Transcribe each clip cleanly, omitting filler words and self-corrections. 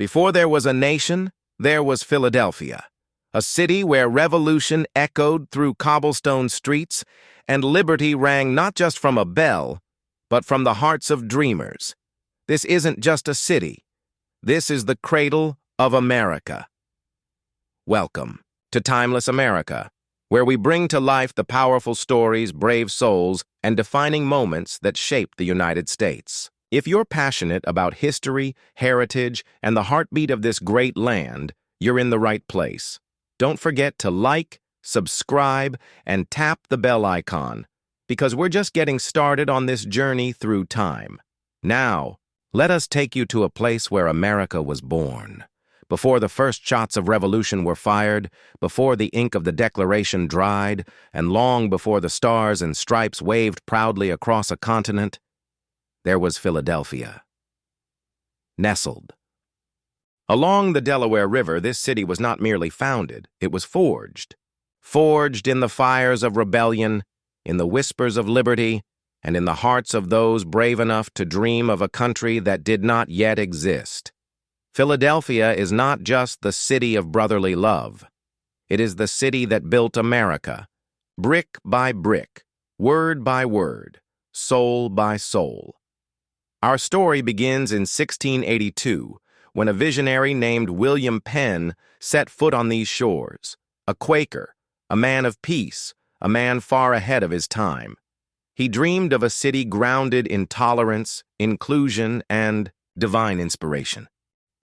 Before there was a nation, there was Philadelphia, a city where revolution echoed through cobblestone streets and liberty rang not just from a bell, but from the hearts of dreamers. This isn't just a city. This is the cradle of America. Welcome to Timeless America, where we bring to life the powerful stories, brave souls, and defining moments that shaped the United States. If you're passionate about history, heritage, and the heartbeat of this great land, you're in the right place. Don't forget to like, subscribe, and tap the bell icon, because we're just getting started on this journey through time. Now, let us take you to a place where America was born. Before the first shots of revolution were fired, before the ink of the Declaration dried, and long before the stars and stripes waved proudly across a continent, there was Philadelphia. Nestled along the Delaware River, this city was not merely founded, it was forged. Forged in the fires of rebellion, in the whispers of liberty, and in the hearts of those brave enough to dream of a country that did not yet exist. Philadelphia is not just the city of brotherly love. It is the city that built America, brick by brick, word by word, soul by soul. Our story begins in 1682, when a visionary named William Penn set foot on these shores, a Quaker, a man of peace, a man far ahead of his time. He dreamed of a city grounded in tolerance, inclusion, and divine inspiration.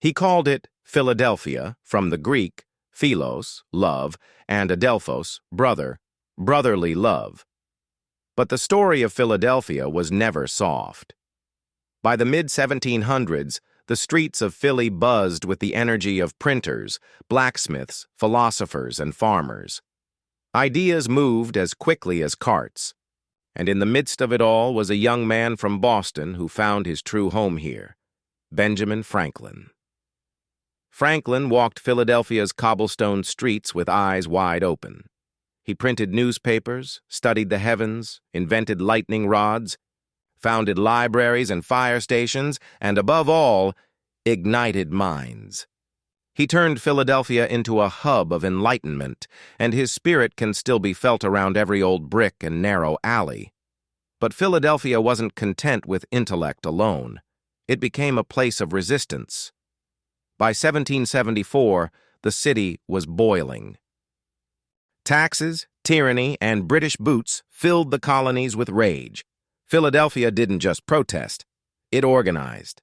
He called it Philadelphia, from the Greek, philos, love, and adelphos, brother, brotherly love. But the story of Philadelphia was never soft. By the mid-1700s, the streets of Philly buzzed with the energy of printers, blacksmiths, philosophers, and farmers. Ideas moved as quickly as carts, and in the midst of it all was a young man from Boston who found his true home here, Benjamin Franklin. Franklin walked Philadelphia's cobblestone streets with eyes wide open. He printed newspapers, studied the heavens, invented lightning rods, founded libraries and fire stations, and above all, ignited minds. He turned Philadelphia into a hub of enlightenment, and his spirit can still be felt around every old brick and narrow alley. But Philadelphia wasn't content with intellect alone. It became a place of resistance. By 1774, the city was boiling. Taxes, tyranny, and British boots filled the colonies with rage. Philadelphia didn't just protest, it organized.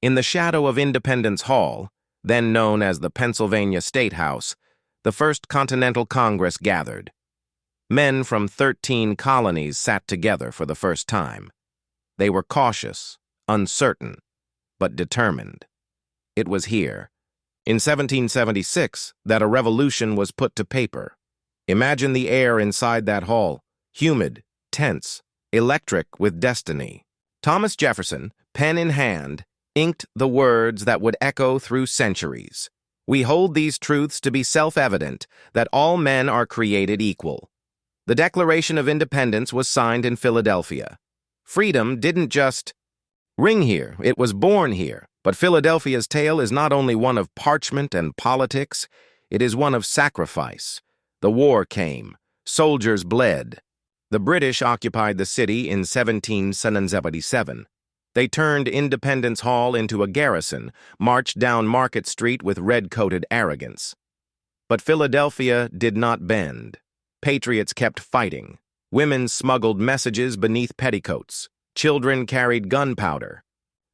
In the shadow of Independence Hall, then known as the Pennsylvania State House, the First Continental Congress gathered. Men from 13 colonies sat together for the first time. They were cautious, uncertain, but determined. It was here, in 1776, that a revolution was put to paper. Imagine the air inside that hall, humid, tense, electric with destiny. Thomas Jefferson, pen in hand, inked the words that would echo through centuries. We hold these truths to be self-evident, that all men are created equal. The Declaration of Independence was signed in Philadelphia. Freedom didn't just ring here, it was born here. But Philadelphia's tale is not only one of parchment and politics, it is one of sacrifice. The war came. Soldiers bled. The British occupied the city in 1777. They turned Independence Hall into a garrison, marched down Market Street with red-coated arrogance. But Philadelphia did not bend. Patriots kept fighting. Women smuggled messages beneath petticoats. Children carried gunpowder.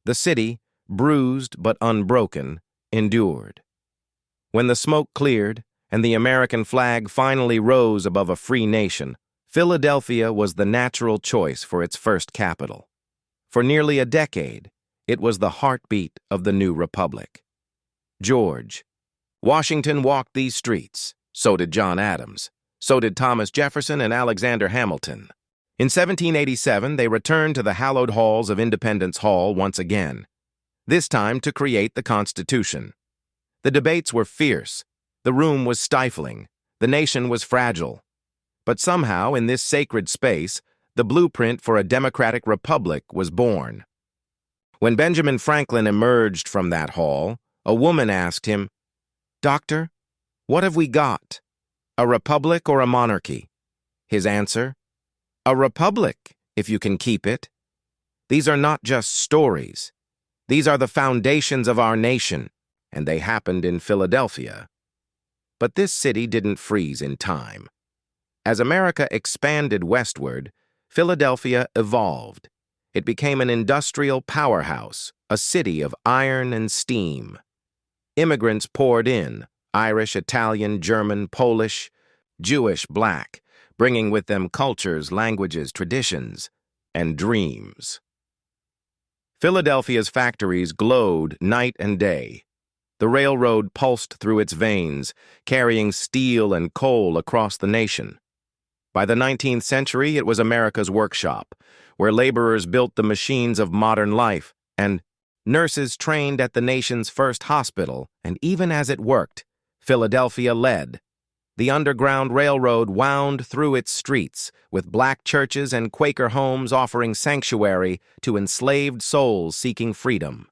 The city, bruised but unbroken, endured. When the smoke cleared and the American flag finally rose above a free nation, Philadelphia was the natural choice for its first capital. For nearly a decade, it was the heartbeat of the new republic. George Washington walked these streets. So did John Adams. So did Thomas Jefferson and Alexander Hamilton. In 1787, they returned to the hallowed halls of Independence Hall once again, this time to create the Constitution. The debates were fierce. The room was stifling. The nation was fragile. But somehow, in this sacred space, the blueprint for a democratic republic was born. When Benjamin Franklin emerged from that hall, A woman asked him, "Doctor, what have we got? A republic or a monarchy?" His answer, "A republic, if you can keep it." These are not just stories. These are the foundations of our nation, and they happened in Philadelphia. But this city didn't freeze in time. As America expanded westward, Philadelphia evolved. It became an industrial powerhouse, a city of iron and steam. Immigrants poured in, Irish, Italian, German, Polish, Jewish, Black, bringing with them cultures, languages, traditions, and dreams. Philadelphia's factories glowed night and day. The railroad pulsed through its veins, carrying steel and coal across the nation. By the 19th century, it was America's workshop, where laborers built the machines of modern life, and nurses trained at the nation's first hospital, and even as it worked, Philadelphia led. The Underground Railroad wound through its streets, with black churches and Quaker homes offering sanctuary to enslaved souls seeking freedom.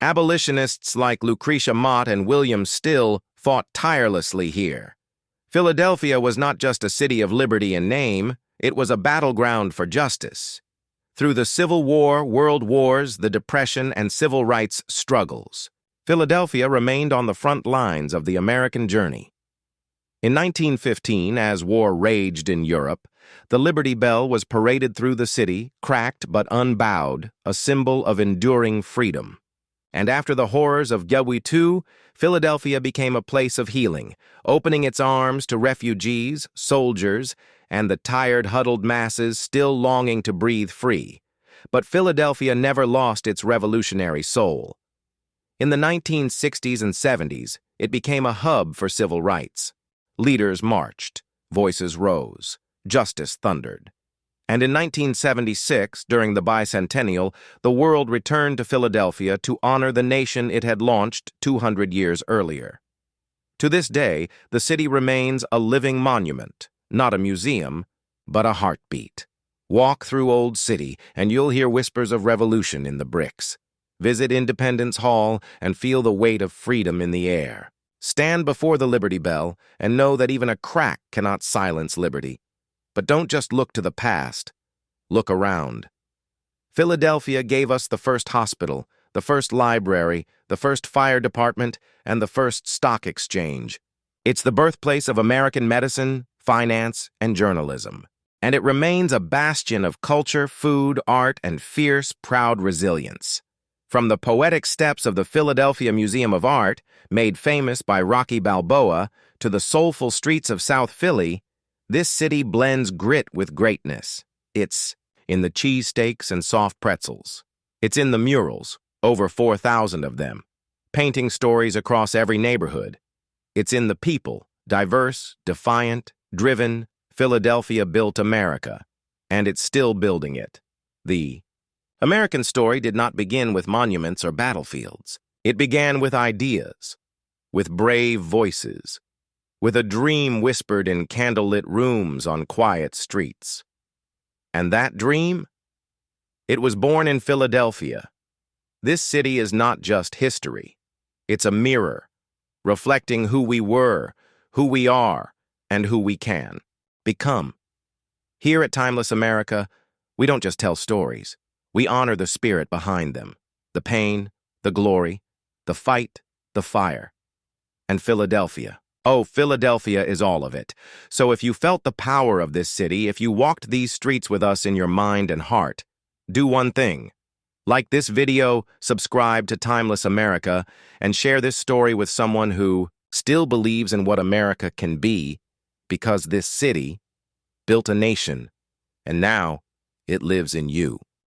Abolitionists like Lucretia Mott and William Still fought tirelessly here. Philadelphia was not just a city of liberty in name, it was a battleground for justice. Through the Civil War, World Wars, the Depression, and civil rights struggles, Philadelphia remained on the front lines of the American journey. In 1915, as war raged in Europe, the Liberty Bell was paraded through the city, cracked but unbowed, a symbol of enduring freedom. And after the horrors of World War II, Philadelphia became a place of healing, opening its arms to refugees, soldiers, and the tired, huddled masses still longing to breathe free. But Philadelphia never lost its revolutionary soul. In the 1960s and 70s, it became a hub for civil rights. Leaders marched, voices rose, justice thundered. And in 1976, during the bicentennial, the world returned to Philadelphia to honor the nation it had launched 200 years earlier. To this day, the city remains a living monument, not a museum, but a heartbeat. Walk through Old City, and you'll hear whispers of revolution in the bricks. Visit Independence Hall and feel the weight of freedom in the air. Stand before the Liberty Bell and know that even a crack cannot silence liberty. But don't just look to the past. Look around. Philadelphia gave us the first hospital, the first library, the first fire department, and the first stock exchange. It's the birthplace of American medicine, finance, and journalism. And it remains a bastion of culture, food, art, and fierce, proud resilience. From the poetic steps of the Philadelphia Museum of Art, made famous by Rocky Balboa, to the soulful streets of South Philly, this city blends grit with greatness. It's in the cheesesteaks and soft pretzels. It's in the murals, over 4,000 of them, painting stories across every neighborhood. It's in the people, diverse, defiant, driven. Philadelphia built America, and it's still building it. The American story did not begin with monuments or battlefields. It began with ideas, with brave voices, with a dream whispered in candlelit rooms on quiet streets. And that dream? It was born in Philadelphia. This city is not just history. It's a mirror, reflecting who we were, who we are, and who we can become. Here at Timeless America, we don't just tell stories. We honor the spirit behind them, the pain, the glory, the fight, the fire. And Philadelphia. Oh, Philadelphia is all of it. So if you felt the power of this city, if you walked these streets with us in your mind and heart, do one thing. Like this video, subscribe to Timeless America, and share this story with someone who still believes in what America can be, because this city built a nation, and now it lives in you.